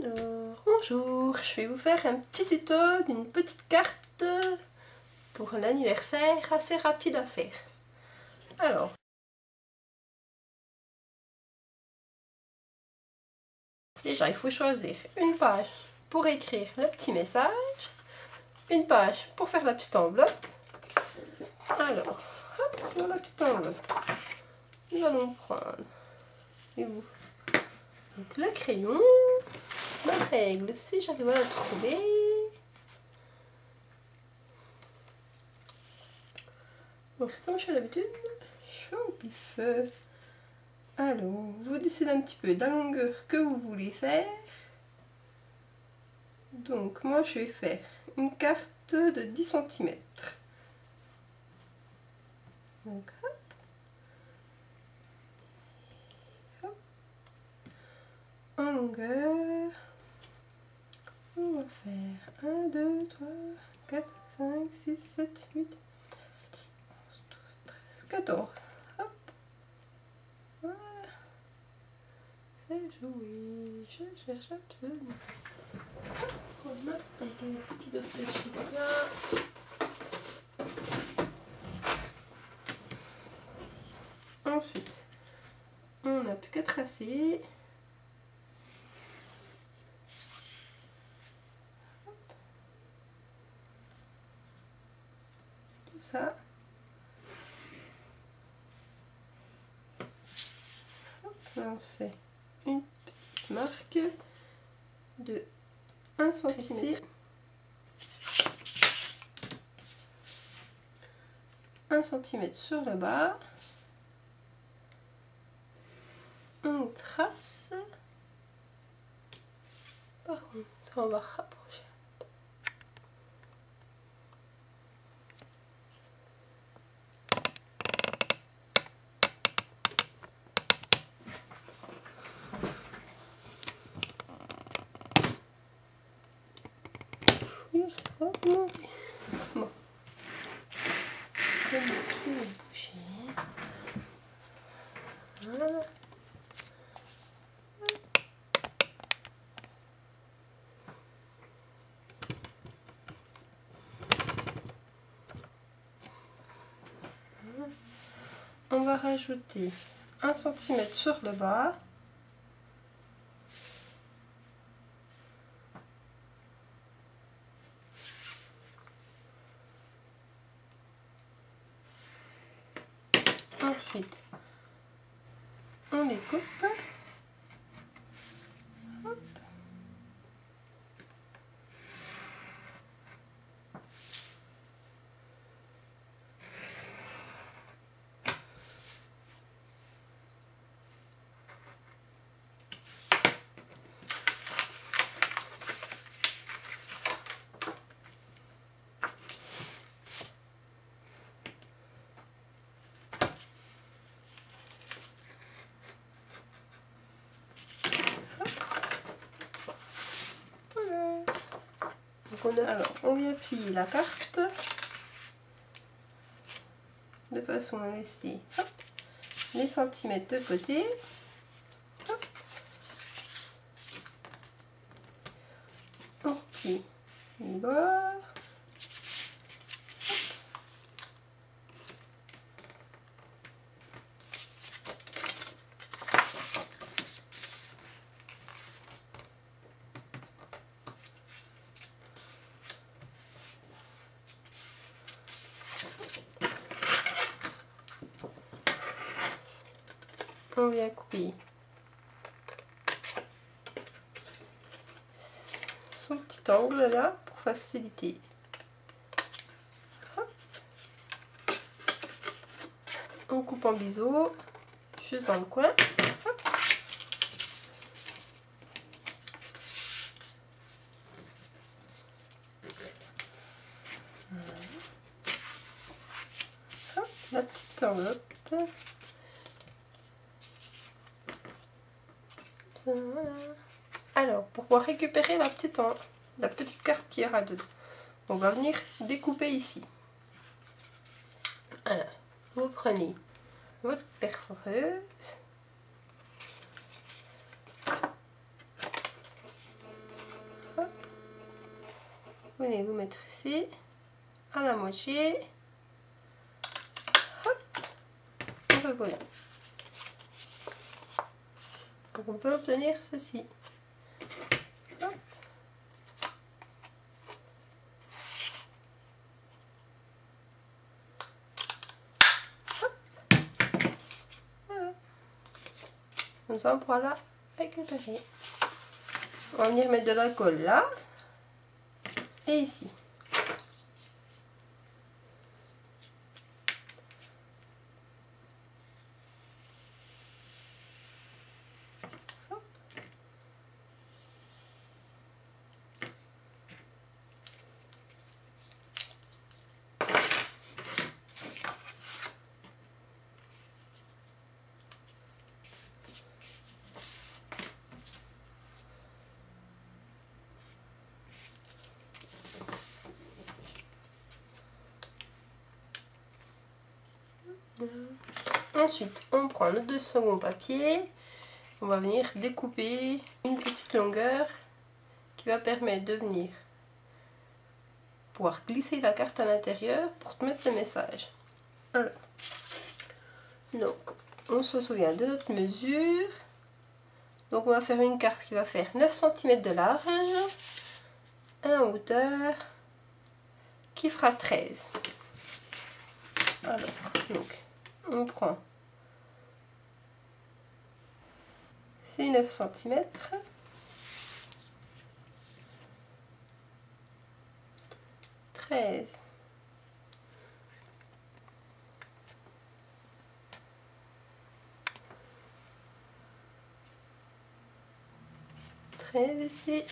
Alors, bonjour, je vais vous faire un petit tuto d'une petite carte pour l'anniversaire assez rapide à faire. Alors, déjà il faut choisir une page pour écrire le petit message, une page pour faire la petite enveloppe. Alors, hop, dans la petite enveloppe, nous allons prendre donc, le crayon, ma règle, si j'arrive à la trouver. Donc, comme je fais d'habitude, je fais un pif. Alors, vous décidez un petit peu de la longueur que vous voulez faire. Donc, moi, je vais faire une carte de 10 cm. Donc, hop. Hop. En longueur, on va faire 1, 2, 3, 4, 5, 6, 7, 8, 9, 10, 11, 12, 13, 14. Hop. Voilà. C'est joué. Je cherche absolument. Hop. Ma petite équipe qui doit se là. Ensuite, on n'a plus qu'à tracer. Hop. Tout ça. Hop. Là, on se fait une petite marque de 1 cm. 1 cm sur le bas. On trace. Par contre, on va rapprocher. Bon. C'est bon qui est bouché. Voilà. On va rajouter 1 cm sur le bas. Ensuite, on les coupe. Hop. Alors, on vient plier la carte de façon à laisser hop, les centimètres de côté. Hop. On replie les bords. On vient couper son petit angle là pour faciliter. Hop. On coupe en biseau juste dans le coin. Hop. Hop, la petite enveloppe. Voilà. Alors, pour pouvoir récupérer la petite carte qui ira dedans, on va venir découper ici. Alors, vous prenez votre perforeuse. venez vous mettre ici, à la moitié. Hop, et voilà. Donc on peut obtenir ceci. Hop. Hop. Voilà. Comme ça on pourra la récupérer. On va venir mettre de la colle là et ici. Ensuite, on prend notre second papier, on va venir découper une petite longueur qui va permettre de venir pouvoir glisser la carte à l'intérieur pour te mettre le message. Alors, donc, on se souvient de notre mesure. Donc, on va faire une carte qui va faire 9 cm de large, 1 en hauteur, qui fera 13. Alors, donc, on prend ces 9 cm. Treize ici.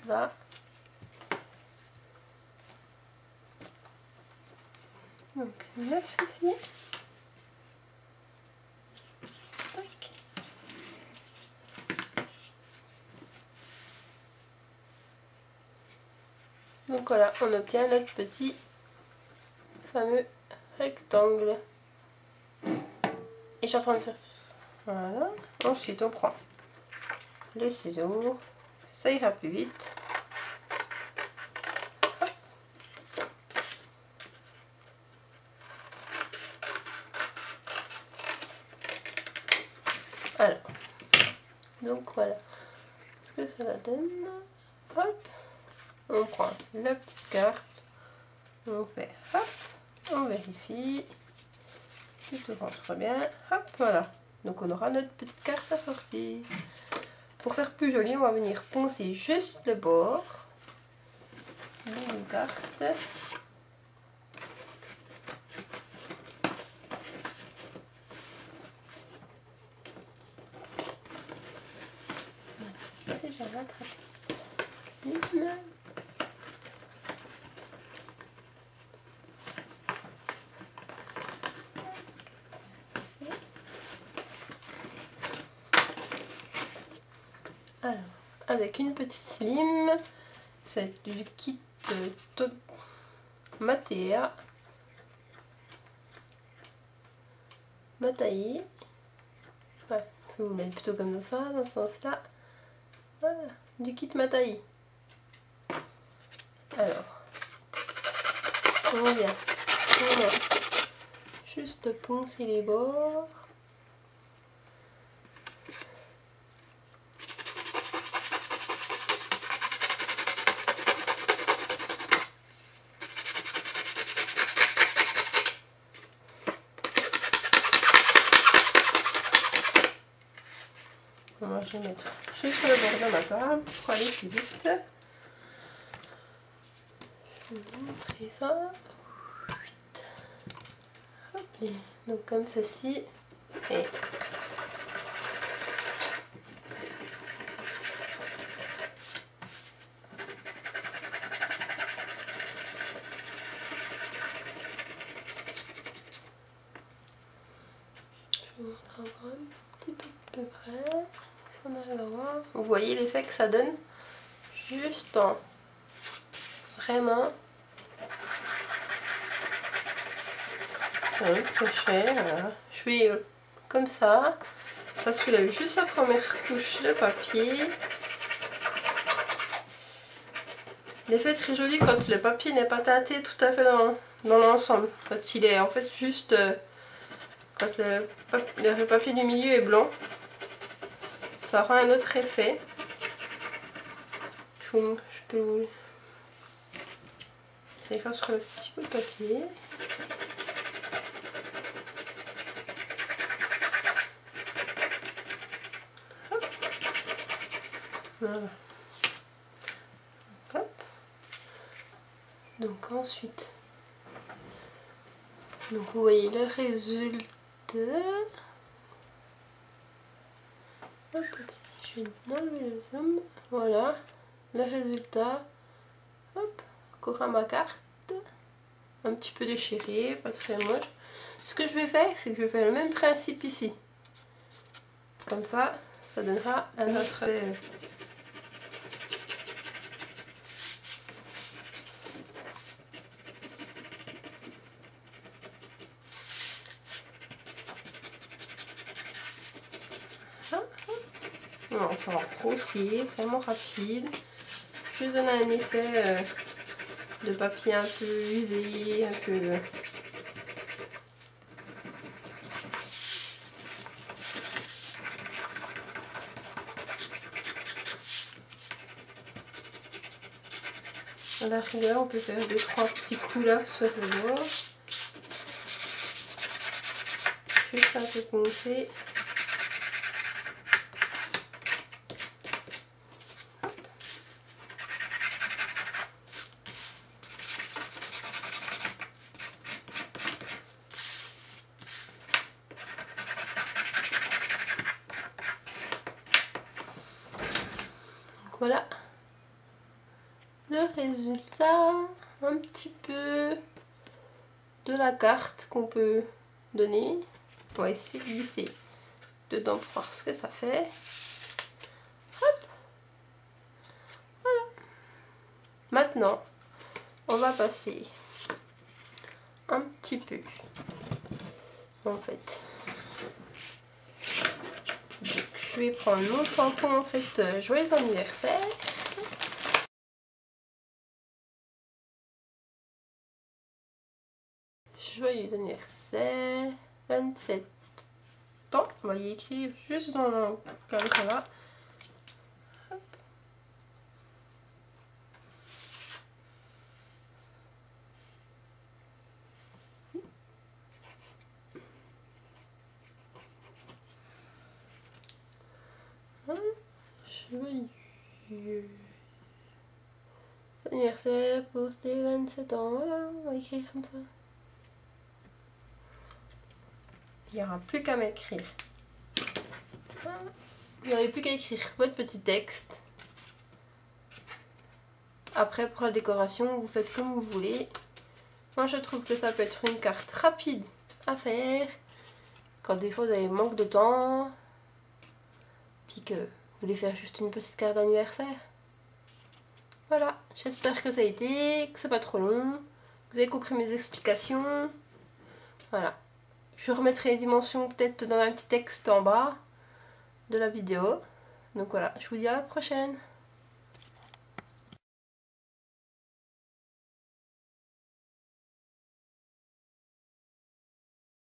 Là. Donc 9 ici. Tac. Donc voilà, on obtient notre petit fameux rectangle. Et je suis en train de faire tout ça. Voilà. Ensuite on prend le ciseau. Ça ira plus vite. Hop. Alors, donc voilà ce que ça donne. Hop, on prend la petite carte, on fait hop, on vérifie si tout rentre bien. Hop, voilà. Donc on aura notre petite carte à sortir. Pour faire plus joli, on va venir poncer juste le bord de nos cartes. Si j'ai rattrapé une. Alors, avec une petite lime, c'est du kit Matea Mataï. Ouais, je vais vous mettre plutôt comme ça, dans ce sens-là. Voilà, du kit Mataï. Alors, on vient juste poncer les bords. Moi, je vais mettre juste sur le bord de ma table pour aller plus vite. Je vais vous montrer ça. Hop, donc comme ceci. Et je vous montre encore un petit peu de près. Si on arrive à voir. Vous voyez l'effet que ça donne juste en vraiment c'est fait, voilà. Je fais comme ça. Ça soulève juste la première couche de papier. L'effet est très joli quand le papier n'est pas teinté tout à fait dans l'ensemble. Quand il est en fait juste... quand le papier du milieu est blanc, ça rend un autre effet. Je peux vous... C'est écrit sur le petit bout de papier. Hop. Voilà. Hop. Donc ensuite, donc vous voyez le résultat. Hop. Je vais enlever le zoom. Voilà le résultat. Hop. Encore à ma carte. Un petit peu déchiré, pas très moche. Ce que je vais faire, c'est que je vais faire le même principe ici. Comme ça, ça donnera un autre... Non, ça va grossier, vraiment rapide. Juste donner un effet de papier un peu usé, un peu... À la rigueur, on peut faire 2-3 petits coups là sur le bord. Juste un peu poncer. Voilà le résultat, un petit peu de la carte qu'on peut donner. On va essayer de glisser dedans pour voir ce que ça fait. Hop. Voilà. Maintenant, on va passer un petit peu, en fait. Donc, je vais prendre mon tampon, en fait, joyeux anniversaire. Joyeux anniversaire, 27 ans. On va y écrire juste dans le carré là. Hop. Joyeux anniversaire pour tes 27 ans. Voilà, on va écrire comme ça. Il n'y aura plus qu'à m'écrire. Il n'y aurait plus qu'à écrire votre petit texte. Après, pour la décoration, vous faites comme vous voulez. Moi, je trouve que ça peut être une carte rapide à faire. Quand des fois, vous avez manque de temps. Puis que vous voulez faire juste une petite carte d'anniversaire. Voilà, j'espère que ça a été, que c'est pas trop long. Vous avez compris mes explications. Voilà. Je remettrai les dimensions peut-être dans un petit texte en bas de la vidéo. Donc voilà, je vous dis à la prochaine.